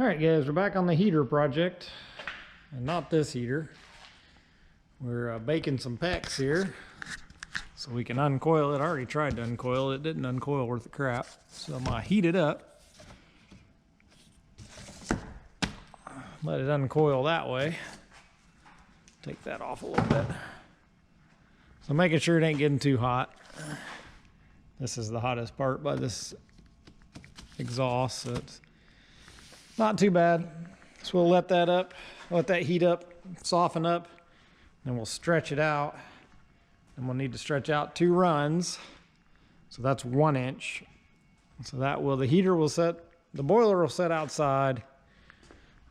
Alright guys, we're back on the heater project, and not this heater. We're baking some PEX here so we can uncoil it. I already tried to uncoil it, it didn't uncoil worth the crap. So I'm gonna heat it up, let it uncoil that way. Take that off a little bit. So making sure it ain't getting too hot. This is the hottest part by this exhaust, so it's not too bad. So we'll let that heat up, soften up, and we'll stretch it out. And we'll need to stretch out 2 runs. So that's 1 inch. So that will, the boiler will set outside.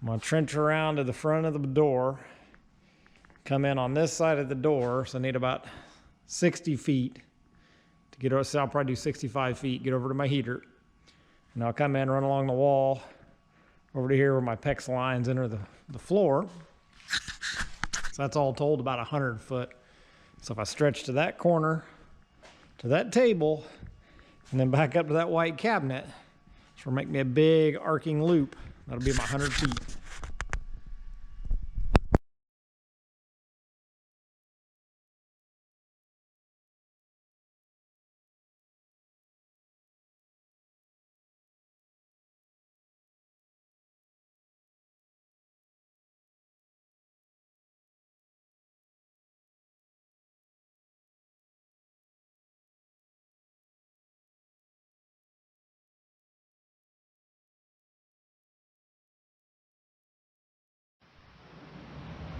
I'm gonna trench around to the front of the door, come in on this side of the door. So I need about 60 feet to get over. So I'll probably do 65 feet, get over to my heater. And I'll come in, run along the wall, over to here where my PEX lines enter the floor. So that's all told about 100 foot. So if I stretch to that corner, to that table, and then back up to that white cabinet, which will make me a big arcing loop, that'll be about 100 feet.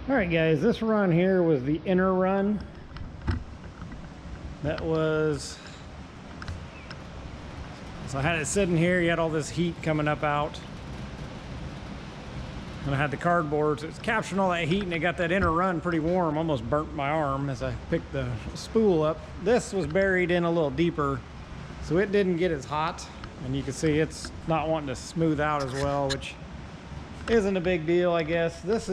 Alright guys, this run here was the inner run. That was, so I had it sitting here, you had all this heat coming up out. And I had the cardboard, so it's capturing all that heat, and it got that inner run pretty warm. Almost burnt my arm as I picked the spool up. This was buried in a little deeper, so it didn't get as hot. And you can see it's not wanting to smooth out as well, which isn't a big deal, I guess. This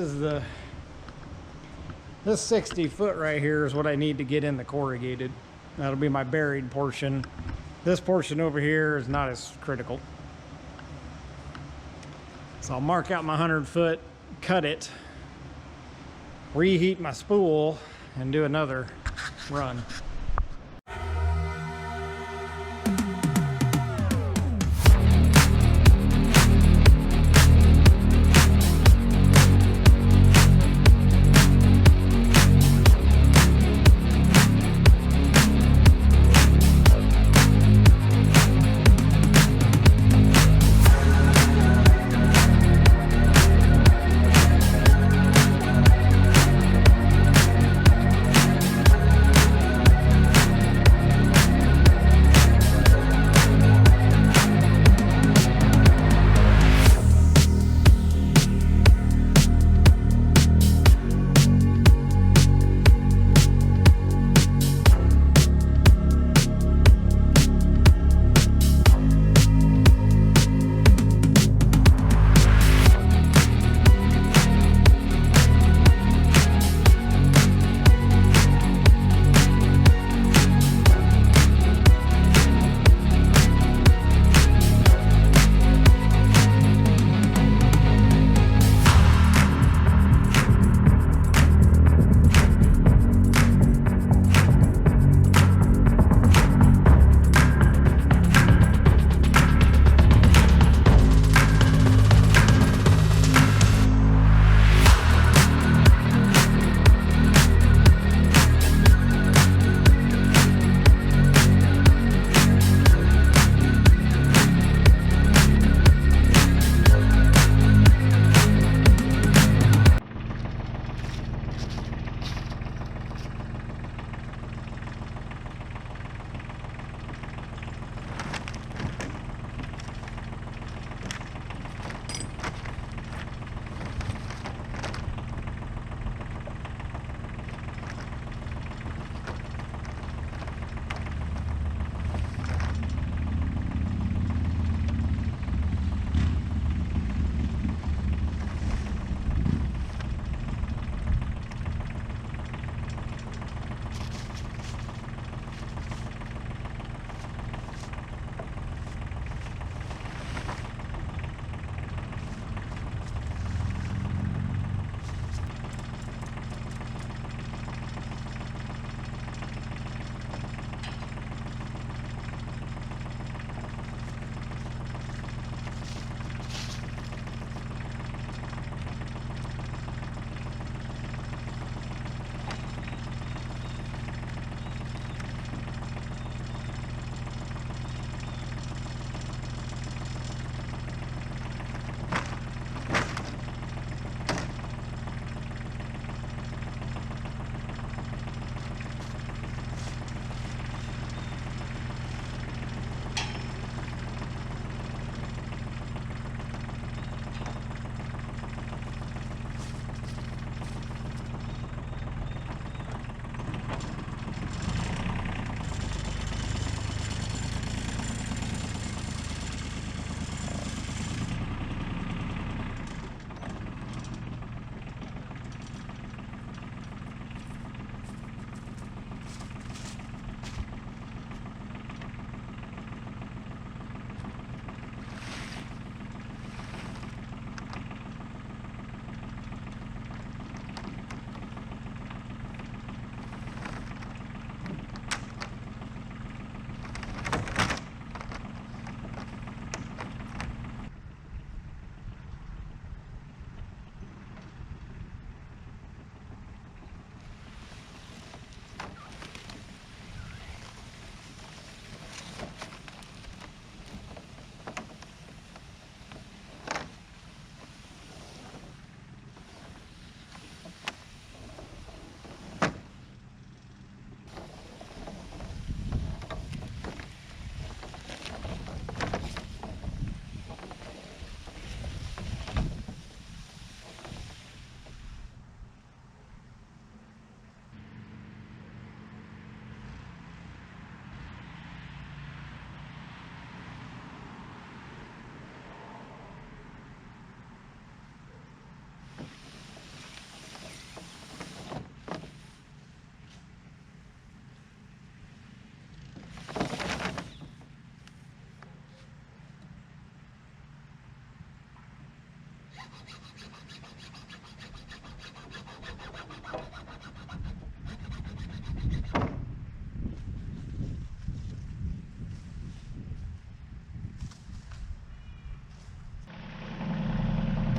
60 foot right here is what I need to get in the corrugated. That'll be my buried portion. This portion over here is not as critical. So I'll mark out my 100 foot, cut it, reheat my spool, and do another run.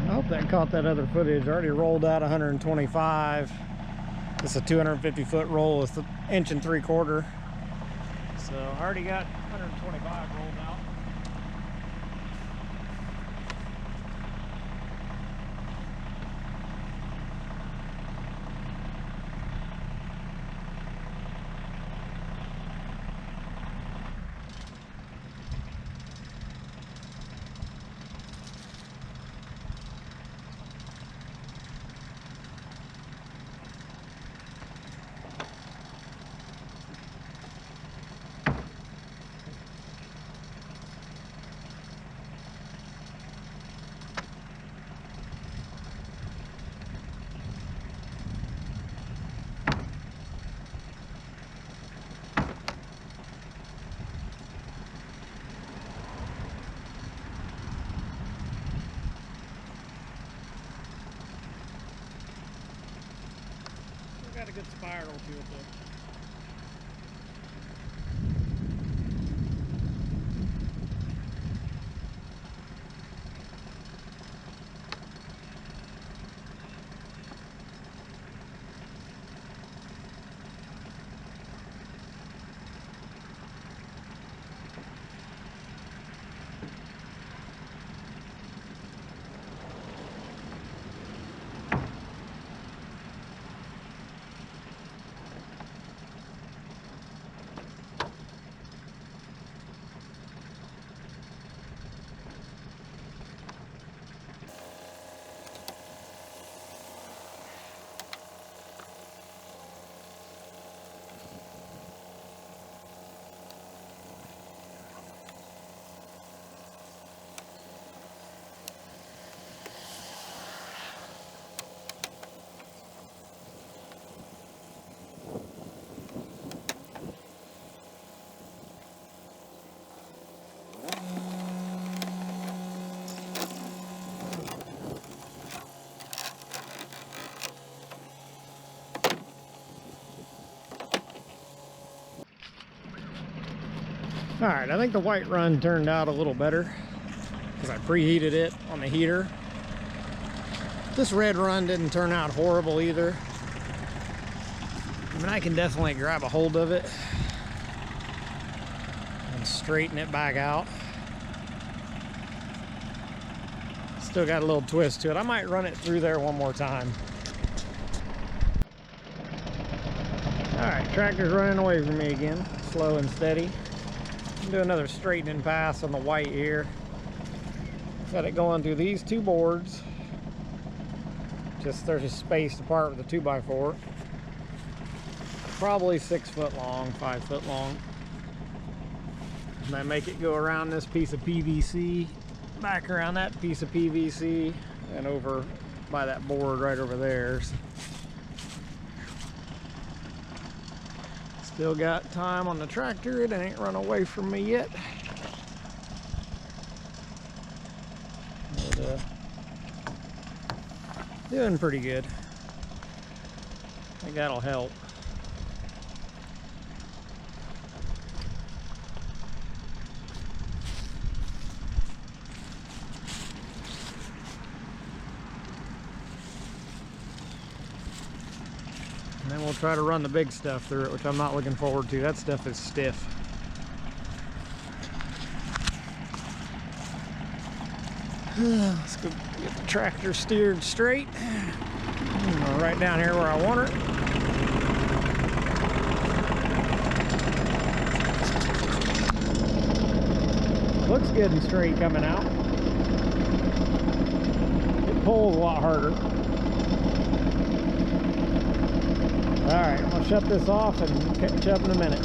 I hope that caught that other footage. I already rolled out 125. It's a 250-foot roll. It's an 1 3/4 inches. So I already got 125 rolled out. Got a good spiral to it though. All right, I think the white run turned out a little better because I preheated it on the heater. This red run didn't turn out horrible either. I mean, I can definitely grab a hold of it and straighten it back out. Still got a little twist to it. I might run it through there one more time. All right, tractor's running away from me again, slow and steady. Do another straightening pass on the white here. Got it going through these two boards. There's a space apart with the 2x4. Probably 6 foot long, 5 foot long. And I make it go around this piece of PVC, back around that piece of PVC, and over by that board right over there. Still got time on the tractor. It ain't run away from me yet. But, doing pretty good. I think that'll help. And then we'll try to run the big stuff through it, which I'm not looking forward to. That stuff is stiff. Let's go get the tractor steered straight. Right down here where I want it. Looks good and straight coming out. It pulls a lot harder. Alright, I'm going to shut this off and catch up in a minute.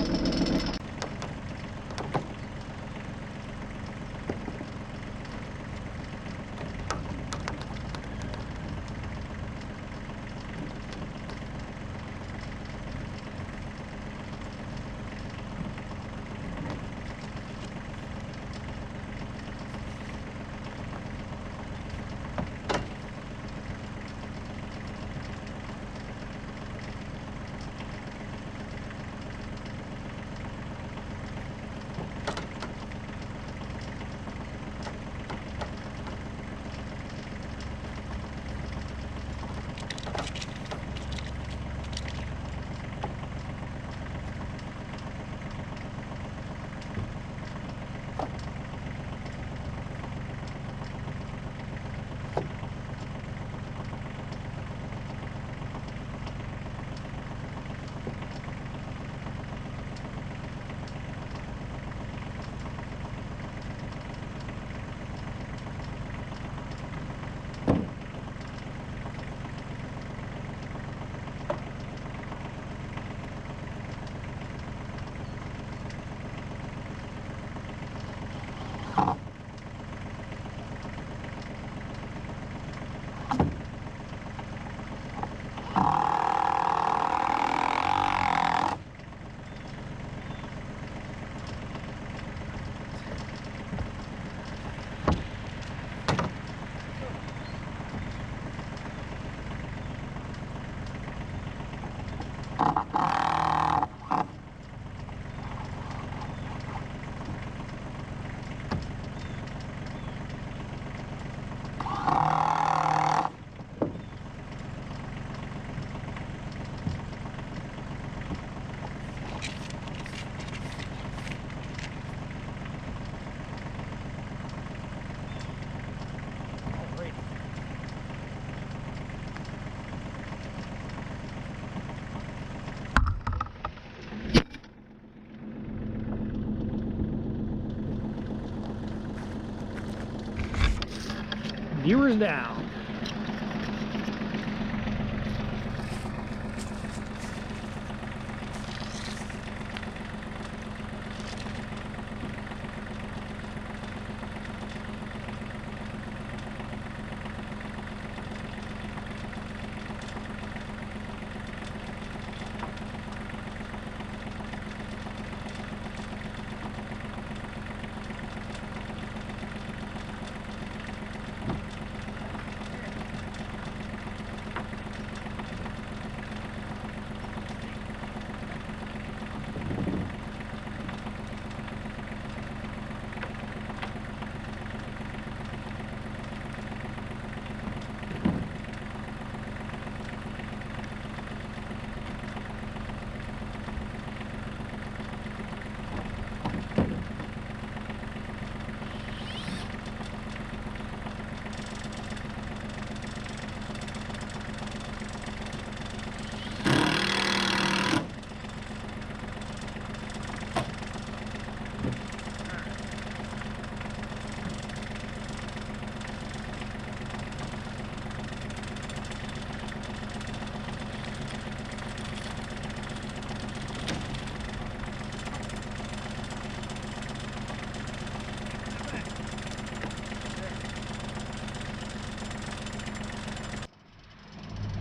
Viewers down.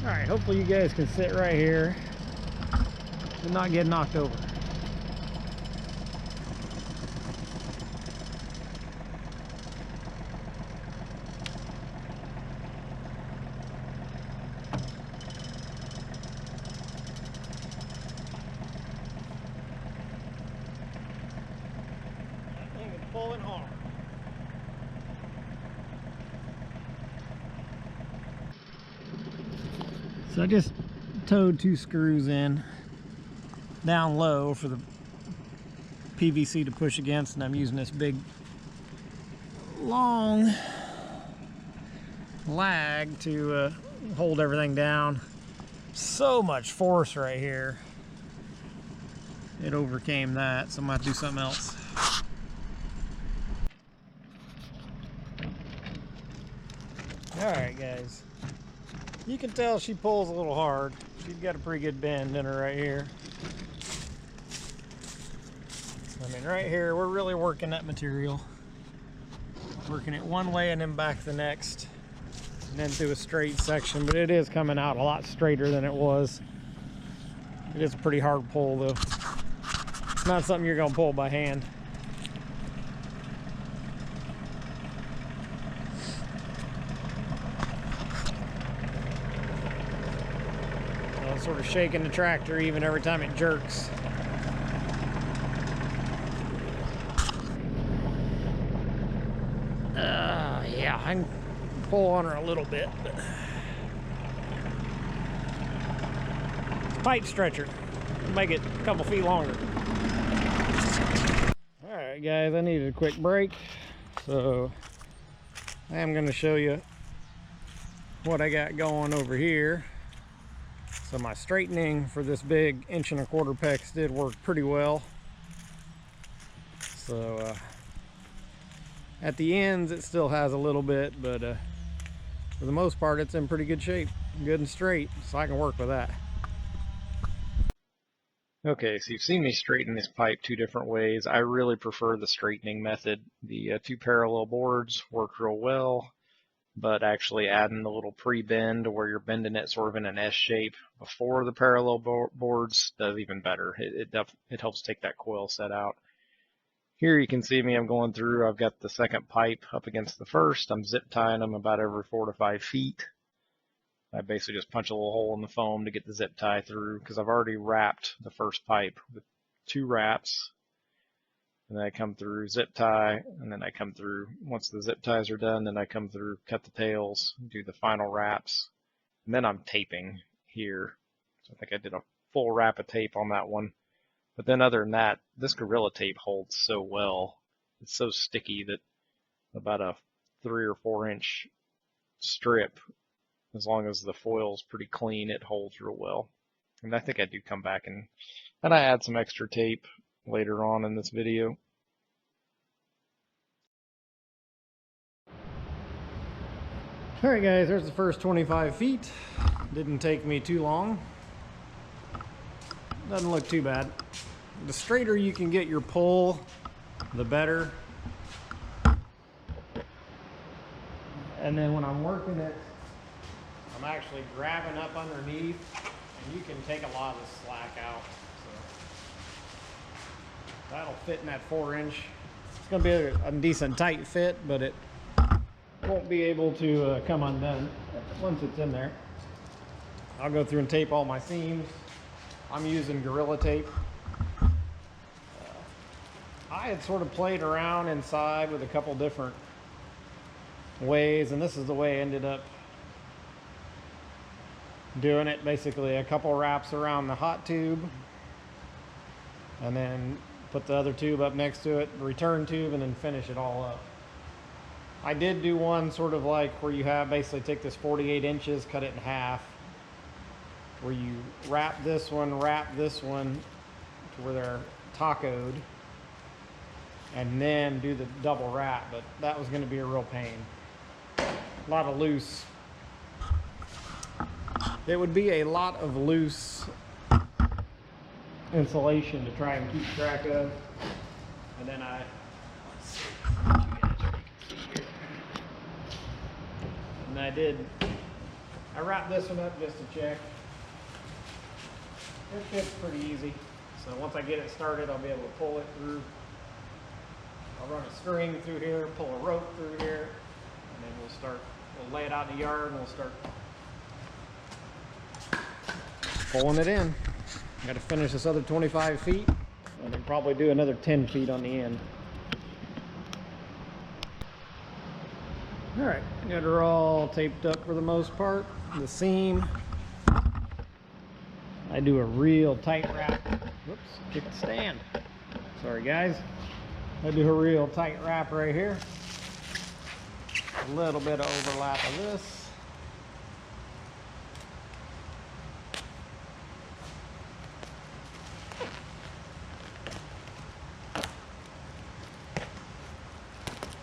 Alright, hopefully you guys can sit right here and not get knocked over. That thing is pulling hard. So I just towed 2 screws in down low for the PVC to push against, and I'm using this big long lag to hold everything down. So much force right here. It overcame that, so I'm gonna have to do something else. Alright guys, you can tell she pulls a little hard. She's got a pretty good bend in her right here. I mean, right here, we're really working that material. Working it one way and then back the next. And then through a straight section, but it is coming out a lot straighter than it was. It is a pretty hard pull though. It's not something you're gonna pull by hand. Sort of shaking the tractor even every time it jerks. Yeah, I can pull on her a little bit, but pipe stretcher, make it a couple feet longer. All right, guys, I needed a quick break, so I am going to show you what I got going over here. So my straightening for this big 1¼ pex did work pretty well. So at the ends it still has a little bit, but for the most part it's in pretty good shape, good and straight, so I can work with that. Okay, so you've seen me straighten this pipe 2 different ways. I really prefer the straightening method. The 2 parallel boards work real well, but actually adding the little pre-bend where you're bending it sort of in an S shape before the parallel boards does even better. It helps take that coil set out. Here you can see me, I'm going through, I've got the second pipe up against the first. I'm zip tying them about every 4 to 5 feet. I basically just punch a little hole in the foam to get the zip tie through because I've already wrapped the first pipe with 2 wraps. And then I come through, zip tie, and then I come through, once the zip ties are done, then I come through, cut the tails, do the final wraps, and then I'm taping here. So I think I did a full wrap of tape on that one. But then other than that, this Gorilla Tape holds so well. It's so sticky that about a 3 or 4 inch strip, as long as the foil's pretty clean, it holds real well. And I think I do come back and I add some extra tape later on in this video. All right, guys, there's the first 25 feet. Didn't take me too long. Doesn't look too bad. The straighter you can get your pull, the better. And then when I'm working it, I'm actually grabbing up underneath, and you can take a lot of the slack out. So that'll fit in that 4-inch. It's gonna be a decent tight fit, but it won't be able to come undone once it's in there. I'll go through and tape all my seams. I'm using Gorilla Tape. I had sort of played around inside with a couple different ways, and this is the way I ended up doing it. Basically a couple wraps around the hot tube, and then put the other tube up next to it, return tube, and then finish it all up. I did do one sort of like where you have basically take this 48 inches, cut it in half, where you wrap this one to where they're tacoed, and then do the double wrap, but that was going to be a real pain. A lot of loose. It would be a lot of loose insulation to try and keep track of. And then I wrapped this one up just to check. It fits pretty easy. So once I get it started, I'll be able to pull it through. I'll run a string through here, pull a rope through here, and then we'll lay it out in the yard, and we'll start pulling it in. Got to finish this other 25 feet, and then probably do another 10 feet on the end. All right, got her all taped up for the most part. The seam, I do a real tight wrap. Whoops, kick the stand. Sorry, guys. I do a real tight wrap right here. A little bit of overlap of this.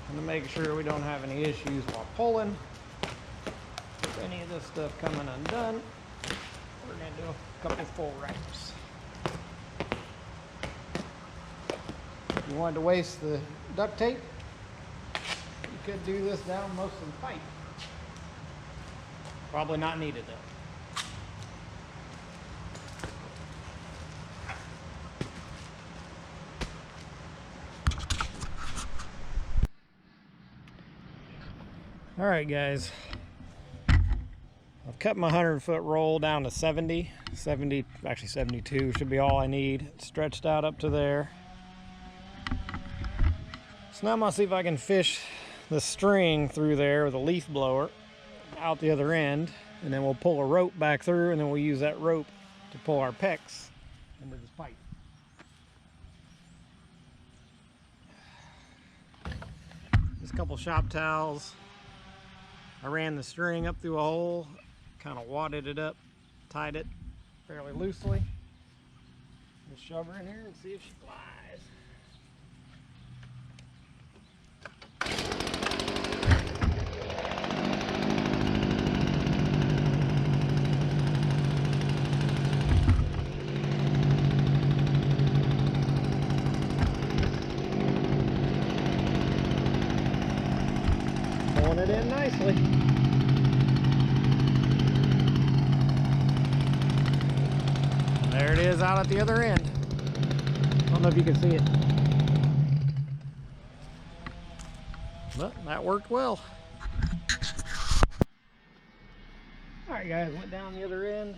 And to make sure we don't have any issues while pulling, with any of this stuff coming undone, we're going to do a couple full wraps. If you wanted to waste the duct tape, you could do this down most of the pipe. Probably not needed though. All right, guys, I've cut my 100-foot roll down to 70, actually 72 should be all I need. It's stretched out up to there. So now I'm gonna see if I can fish the string through there with a leaf blower out the other end, and then we'll pull a rope back through, and then we'll use that rope to pull our pecs into this pipe. Just a couple shop towels. I ran the string up through a hole, kind of wadded it up, tied it fairly loosely. Just shove her in here and see if she flies. Pulling it in nicely. There it is out at the other end. I don't know if you can see it. But that worked well. Alright guys, went down the other end.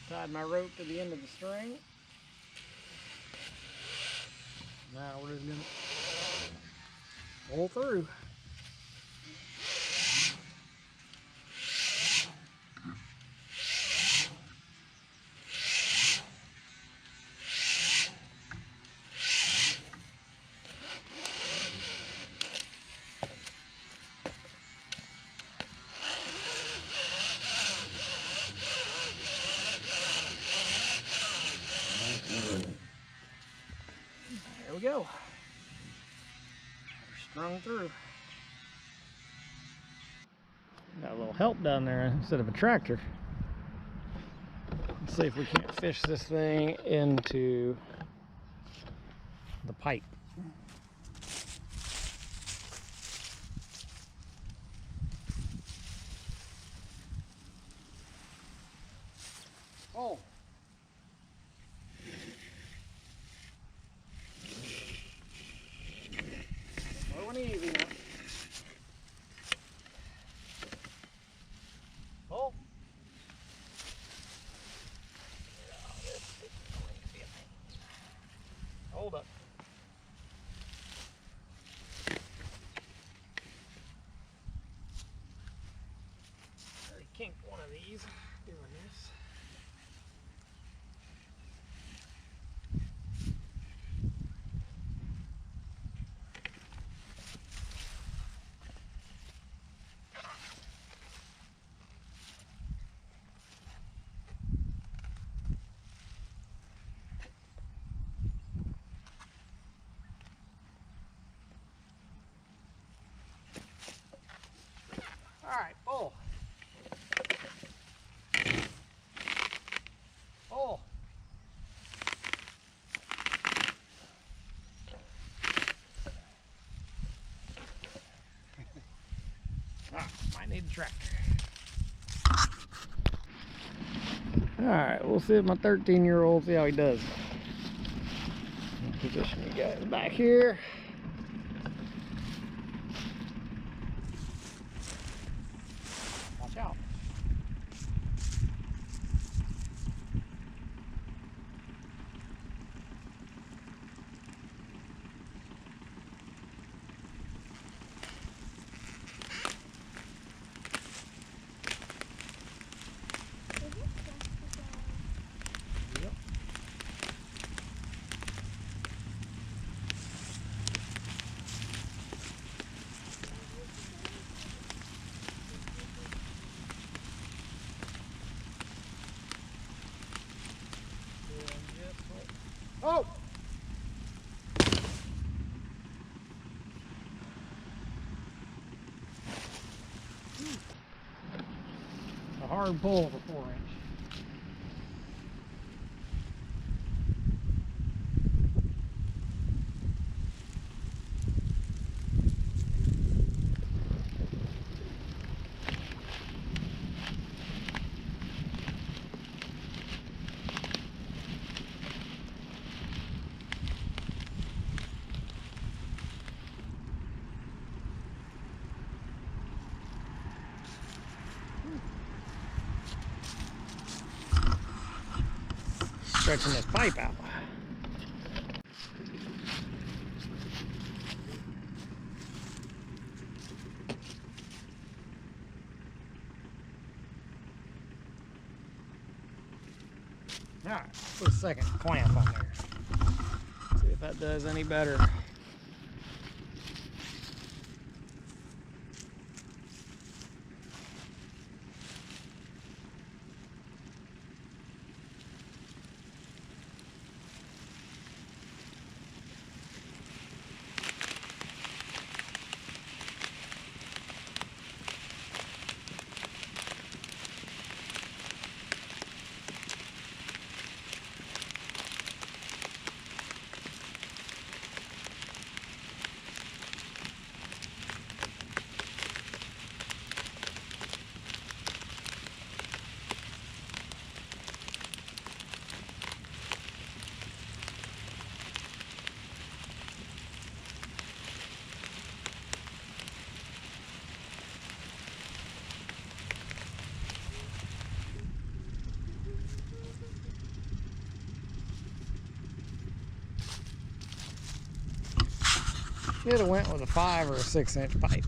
Tied my rope to the end of the string. Now we're just going to pull through. There we go. We're strung through. a little help down there instead of a tractor. Let's see if we can't fish this thing into the pipe. Oh. Going easy now. Oh. Hold up. Already kinked one of these doing this. All right, pull. Pull. Might need a tractor. All right, we'll see if my 13-year-old, see how he does. Position you guys back here. Watch out. Yep. Oh! A hard pull for 4-inch. Stretching this pipe out. All right, put a second clamp on there. See if that does any better. Should have went with a 5 or a 6-inch pipe.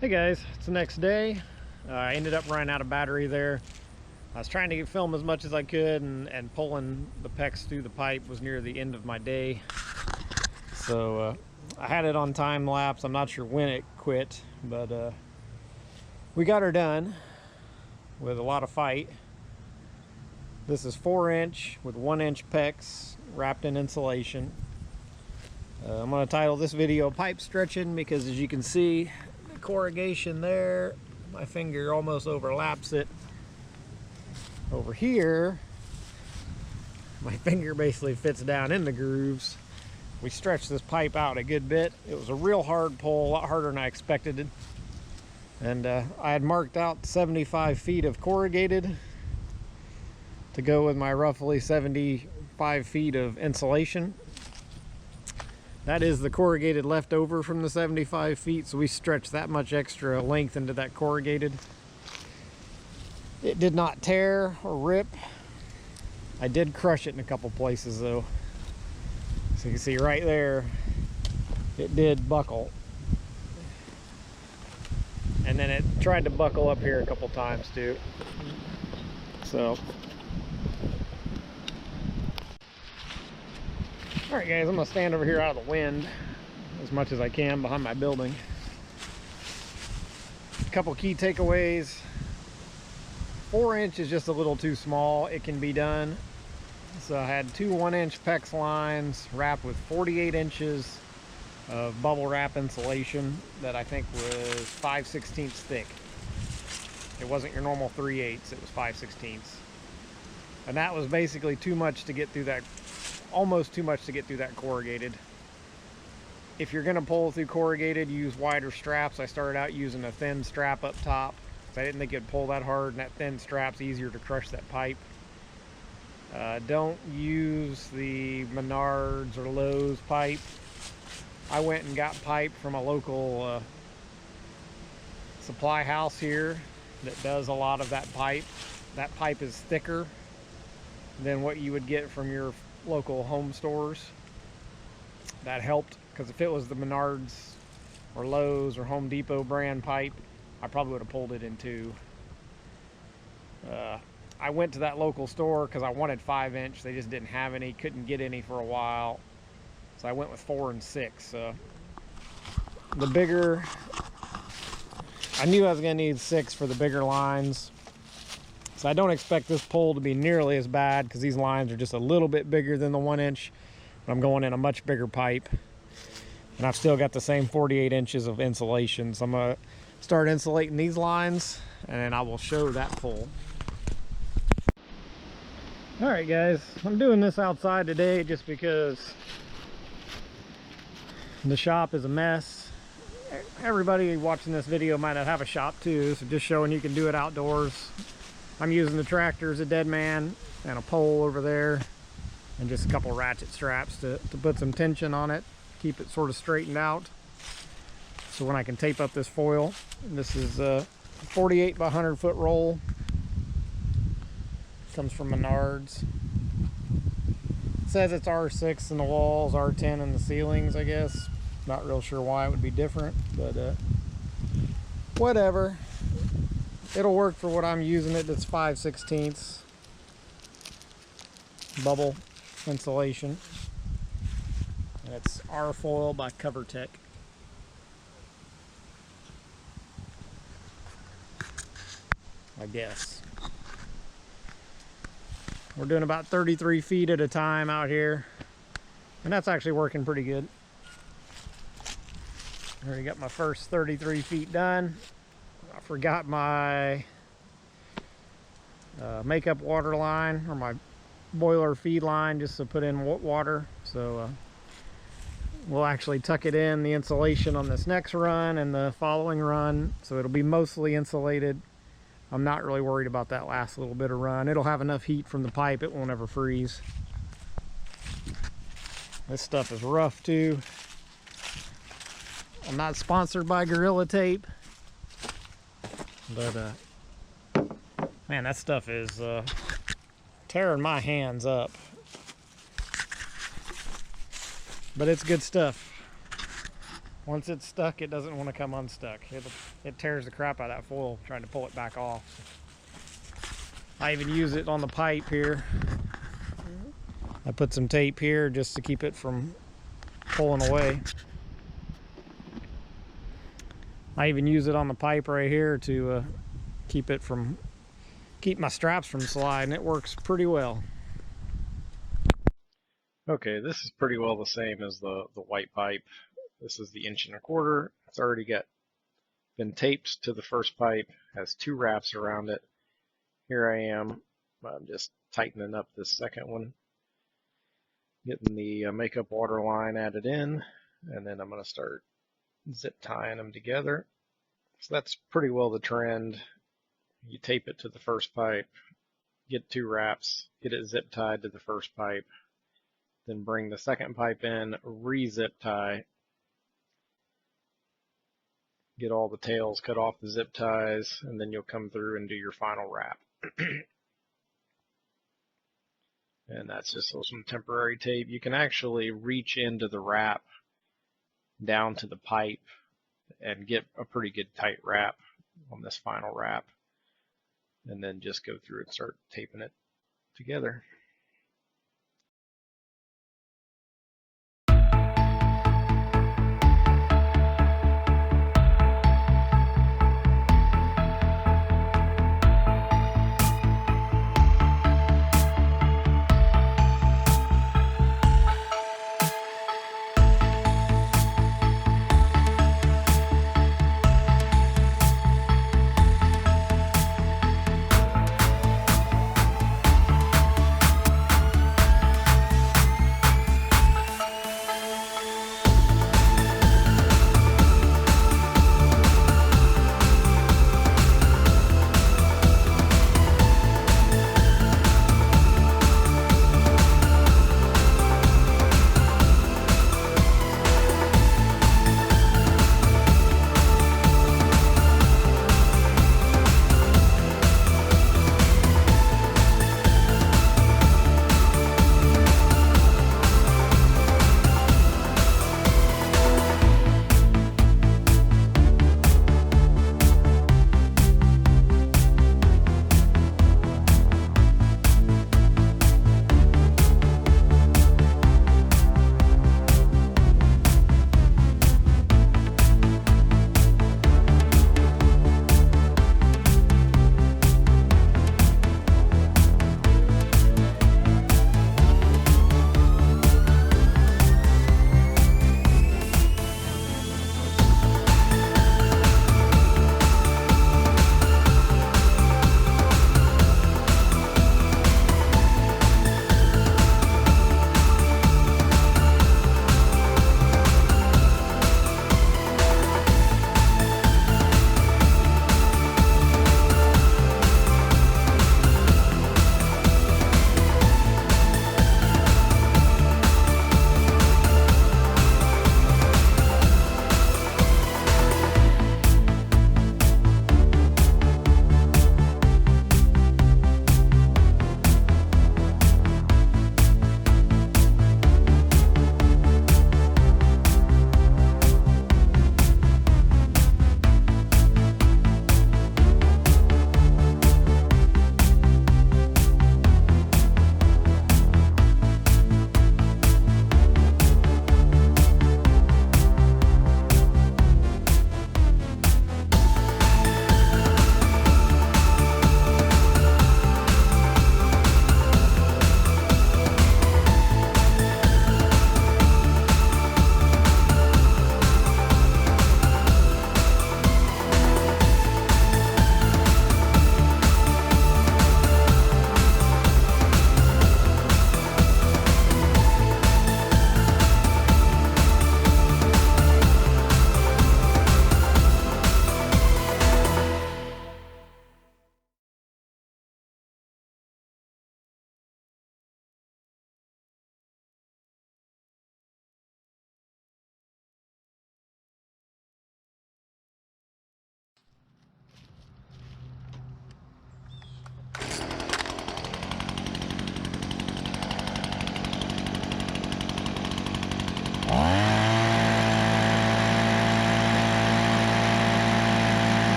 Hey guys, it's the next day. I ended up running out of battery there. I was trying to film as much as I could, and pulling the PEX through the pipe was near the end of my day. So I had it on time lapse. I'm not sure when it quit, but we got her done with a lot of fight. This is 4-inch with 1-inch PEX wrapped in insulation. I'm going to title this video Pipe Stretching because, as you can see, the corrugation there, my finger almost overlaps it. Over here, my finger basically fits down in the grooves. We stretched this pipe out a good bit. It was a real hard pull, a lot harder than I expected. And I had marked out 75 feet of corrugated to go with my roughly 75 feet of insulation. That is the corrugated left over from the 75 feet, so we stretched that much extra length into that corrugated. It did not tear or rip. I did crush it in a couple places though. So you can see right there, it did buckle. And then it tried to buckle up here a couple times too. So. All right guys, I'm gonna stand over here out of the wind as much as I can behind my building. A couple key takeaways. 4-inch is just a little too small. It can be done. So I had two 1-inch PEX lines wrapped with 48 inches of bubble wrap insulation that I think was 5/16 thick. It wasn't your normal 3/8, it was 5/16. And that was basically too much to get through that, almost too much to get through that corrugated. If you're gonna pull through corrugated, use wider straps. I started out using a thin strap up top. I didn't think it'd pull that hard, and that thin strap's easier to crush that pipe. Don't use the Menards or Lowe's pipe. I went and got pipe from a local supply house here that does a lot of that pipe. That pipe is thicker than what you would get from your local home stores. That helped, because if it was the Menards or Lowe's or Home Depot brand pipe, I probably would have pulled it in two. I went to that local store because I wanted 5-inch. They just didn't have any, couldn't get any for a while. So I went with 4 and 6. The bigger, I knew I was gonna need 6 for the bigger lines. So I don't expect this pull to be nearly as bad because these lines are just a little bit bigger than the 1-inch. But I'm going in a much bigger pipe. And I've still got the same 48 inches of insulation. So I'm gonna start insulating these lines, and then I will show that pull. All right guys, I'm doing this outside today just because the shop is a mess. Everybody watching this video might not have a shop too, so just showing you can do it outdoors. I'm using the tractor as a dead man and a pole over there and just a couple ratchet straps to put some tension on it, keep it sort of straightened out. So when I can tape up this foil, this is a 48 by 100 foot roll. Comes from Menards. It says it's R6 in the walls, R10 in the ceilings, I guess. Not real sure why it would be different, but whatever. It'll work for what I'm using it. It's 5/16 bubble insulation. And it's R foil by CoverTech. I guess. We're doing about 33 feet at a time out here, and that's actually working pretty good. I already got my first 33 feet done. I forgot my makeup water line, or my boiler feed line, just to put in water. So we'll actually tuck it in the insulation on this next run and the following run, so it'll be mostly insulated. I'm not really worried about that last little bit of run. It'll have enough heat from the pipe, it won't ever freeze. This stuff is rough too. I'm not sponsored by Gorilla Tape, but man, that stuff is tearing my hands up. But it's good stuff. Once it's stuck, it doesn't want to come unstuck. It tears the crap out of that foil trying to pull it back off. So I even use it on the pipe here. I put some tape here just to keep it from pulling away. I even use it on the pipe right here to keep my straps from sliding. It works pretty well. Okay, this is pretty well the same as the white pipe. This is the 1.25 inch. It's already been taped to the first pipe, has 2 wraps around it. Here I am, I'm just tightening up this second one, getting the makeup water line added in, and then I'm going to start zip tying them together. So that's pretty well the trend. You tape it to the first pipe, get 2 wraps, get it zip tied to the first pipe, then bring the second pipe in, re-zip tie, get all the tails cut off the zip ties, and then you'll come through and do your final wrap. And that's just some temporary tape. You can actually reach into the wrap down to the pipe and get a pretty good tight wrap on this final wrap, and then just go through and start taping it together.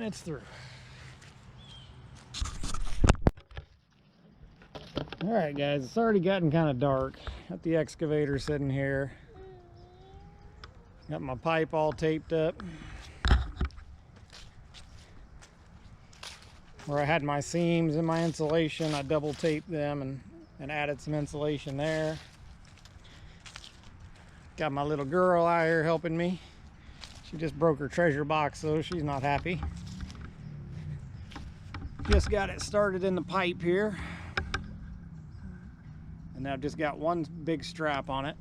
it's through. All right, guys, it's already gotten kind of dark. Got the excavator sitting here. Got my pipe all taped up. Where I had my seams and my insulation, I double taped them and added some insulation there. Got my little girl out here helping me. She just broke her treasure box, so she's not happy. Just got it started in the pipe here. And I've just got one big strap on it.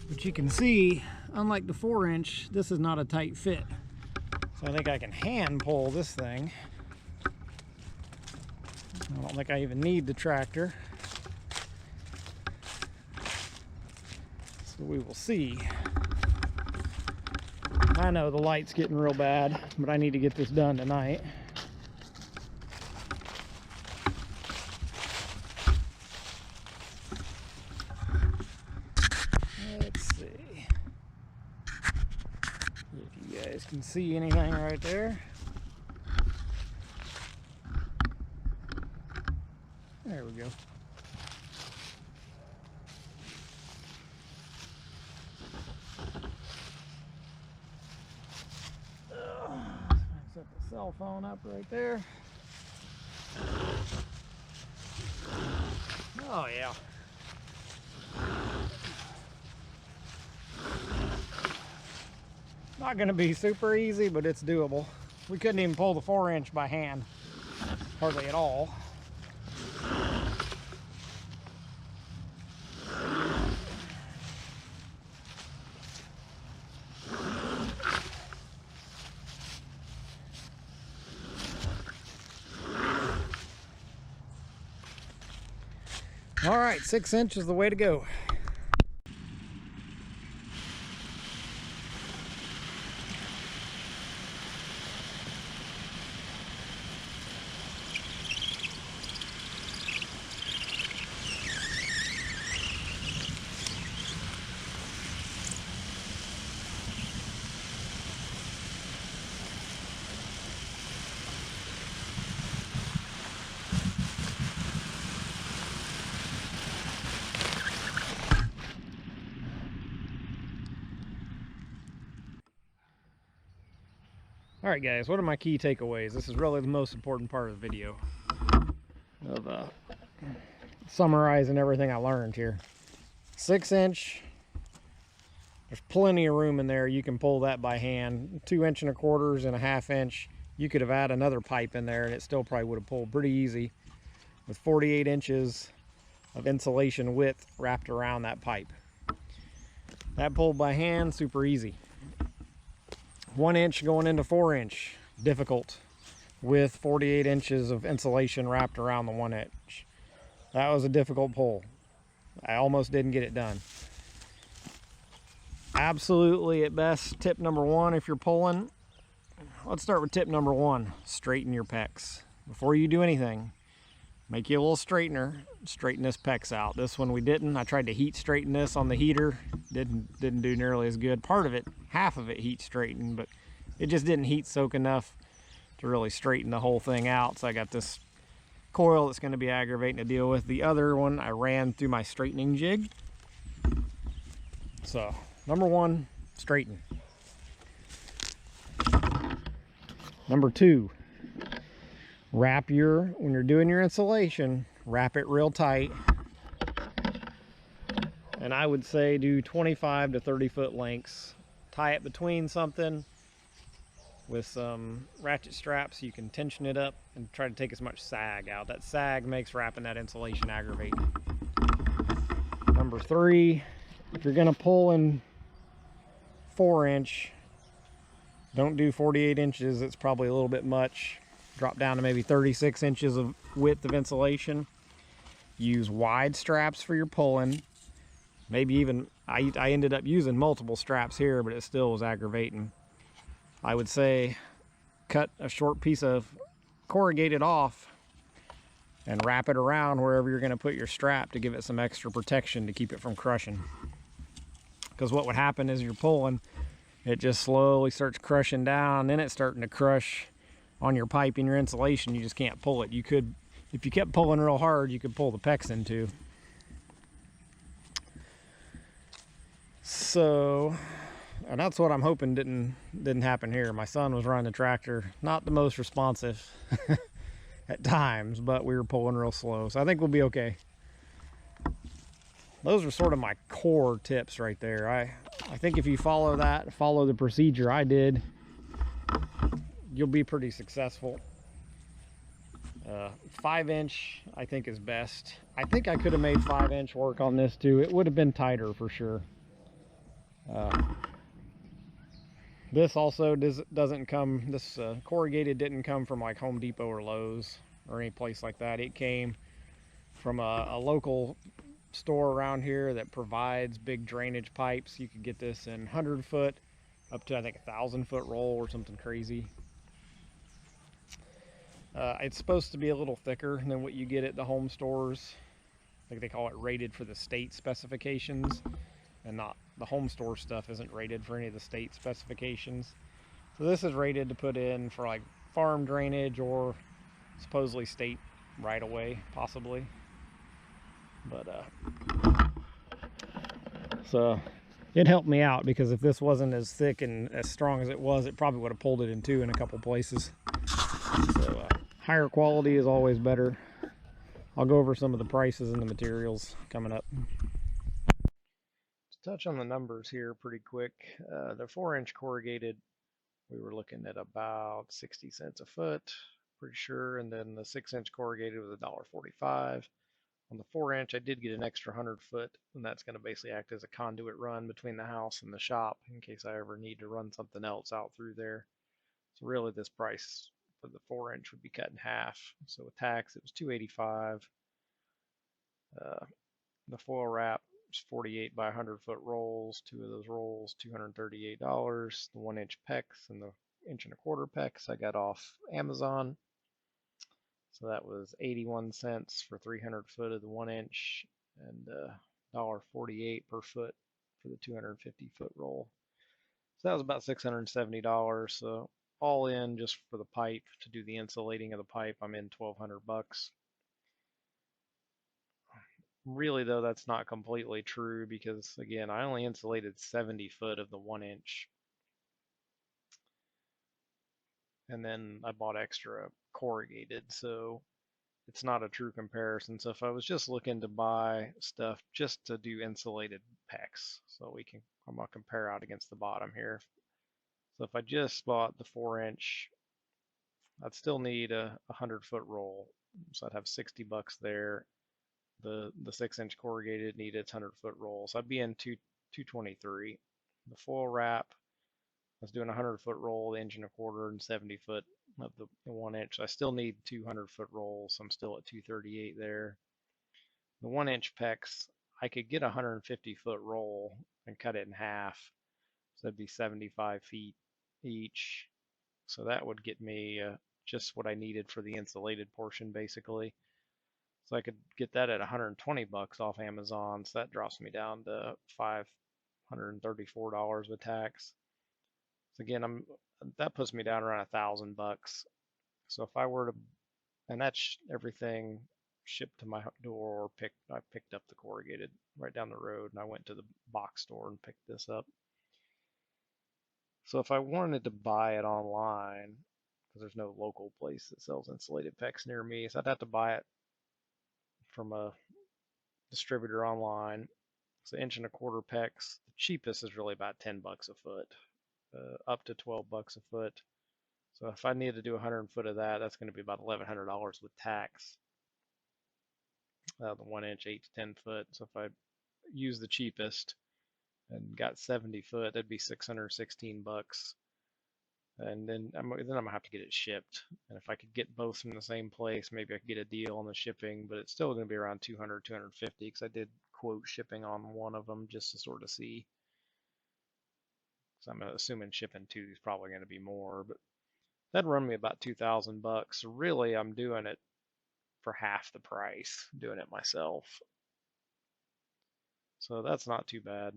But you can see, unlike the 4-inch, this is not a tight fit. So I think I can hand pull this thing. I don't think I even need the tractor. So we will see. I know the light's getting real bad, but I need to get this done tonight. Let's see if you guys can see anything right there. There we go. Set the cell phone up right there. Oh yeah. Not going to be super easy, but it's doable. We couldn't even pull the 4-inch by hand, hardly at all. All right, 6 inches is the way to go. All right, guys, what are my key takeaways? This is really the most important part of the video of summarizing everything I learned here. 6-inch, there's plenty of room in there. You can pull that by hand. 2 1/4 inches and a 1/2 inch. You could have had another pipe in there and it still probably would have pulled pretty easy with 48 inches of insulation width wrapped around that pipe. That pulled by hand, super easy. 1 inch going into 4-inch, difficult with 48 inches of insulation wrapped around the 1 inch. That was a difficult pull. I almost didn't get it done. Absolutely at best, tip number 1 if you're pulling. Let's start with tip number 1, straighten your pecs. Before you do anything, make you a little straightener, straighten this pecs out. This one we didn't. I tried to heat straighten this on the heater. Didn't do nearly as good. Part of it, half of it heat straightened, but it just didn't heat soak enough to really straighten the whole thing out. So I got this coil that's going to be aggravating to deal with. The other one I ran through my straightening jig. So number 1, straighten. Number 2, when you're doing your insulation, wrap it real tight. And I would say do 25 to 30 foot lengths. Tie it between something with some ratchet straps so you can tension it up and try to take as much sag out. That sag makes wrapping that insulation aggravating. Number 3, if you're gonna pull in 4-inch, don't do 48 inches. It's probably a little bit much. Drop down to maybe 36 inches of width of insulation. Use wide straps for your pulling. Maybe even, I ended up using multiple straps here, but it still was aggravating. I would say cut a short piece of corrugated off and wrap it around wherever you're going to put your strap to give it some extra protection to keep it from crushing. Because what would happen is you're pulling, it just slowly starts crushing down. Then it's starting to crush on your pipe and your insulation. You just can't pull it. You could, if you kept pulling real hard, you could pull the PEX into. So, and that's what I'm hoping didn't happen here. My son was running the tractor, not the most responsive at times, but we were pulling real slow. So I think we'll be okay. Those are sort of my core tips right there. I think if you follow the procedure I did, you'll be pretty successful. 5-inch I think is best. I think I could have made 5-inch work on this too. It would have been tighter for sure. This also doesn't come, this corrugated didn't come from like Home Depot or Lowe's or any place like that. It came from a local store around here that provides big drainage pipes. You could get this in 100-foot up to I think 1,000-foot roll or something crazy. It's supposed to be a little thicker than what you get at the home stores. I think they call it rated for the state specifications, and not the home store stuff isn't rated for any of the state specifications. So this is rated to put in for like farm drainage or supposedly state right of way, possibly. But so it helped me out, because if this wasn't as thick and as strong as it was, it probably would have pulled it in two in a couple places. So higher quality is always better. I'll go over some of the prices and the materials coming up. To touch on the numbers here pretty quick, the 4-inch corrugated, we were looking at about 60 cents a foot, pretty sure, and then the 6-inch corrugated was $1.45. On the 4-inch, I did get an extra 100-foot, and that's going to basically act as a conduit run between the house and the shop in case I ever need to run something else out through there. So really this price for the 4-inch would be cut in half. So with tax, it was $285. The foil wrap is 48 by 100-foot rolls. Two of those rolls, $238. The 1-inch PEX and the 1.25-inch PEX I got off Amazon. So that was 81 cents for 300 foot of the 1-inch and $1.48 per foot for the 250-foot roll. So that was about $670. So all in, just for the pipe, to do the insulating of the pipe, I'm in $1,200. Really though, that's not completely true, because again, I only insulated 70 foot of the 1-inch. And then I bought extra corrugated, so it's not a true comparison. So if I was just looking to buy stuff just to do insulated PEX, so I'm gonna compare out against the bottom here. So if I just bought the 4-inch, I'd still need a 100-foot roll. So I'd have $60 there. The 6-inch corrugated needed its 100-foot roll. So I'd be in $223. The foil wrap, I was doing a 100-foot roll, the 1.25-inch and 70 foot of the 1-inch. I still need 200-foot rolls, so I'm still at $238 there. The 1-inch PEX, I could get a 150-foot roll and cut it in half, so that'd be 75 feet each. So that would get me just what I needed for the insulated portion, basically. So I could get that at $120 off Amazon, so that drops me down to $534 with tax. So again, that puts me down around $1,000. So if I were to, and that's everything shipped to my door, I picked up the corrugated right down the road, and I went to the box store and picked this up. So if I wanted to buy it online, because there's no local place that sells insulated PEX near me, so I'd have to buy it from a distributor online. So 1.25-inch PEX, the cheapest is really about $10 a foot, up to $12 a foot. So if I need to do 100 foot of that, that's going to be about $1,100 with tax. The 1-inch 8 to 10 foot. So if I use the cheapest and got 70 foot, that'd be $616. And then I'm gonna have to get it shipped. And if I could get both from the same place, maybe I could get a deal on the shipping, but it's still going to be around 200, 250, because I did quote shipping on one of them just to sort of see. So I'm assuming shipping two is probably going to be more, but that'd run me about $2,000. So really, I'm doing it for half the price, doing it myself. So that's not too bad.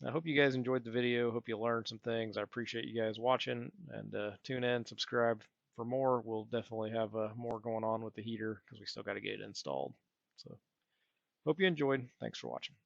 I hope you guys enjoyed the video. Hope you learned some things. I appreciate you guys watching, and tune in, subscribe for more. We'll definitely have more going on with the heater because we still got to get it installed. So hope you enjoyed. Thanks for watching.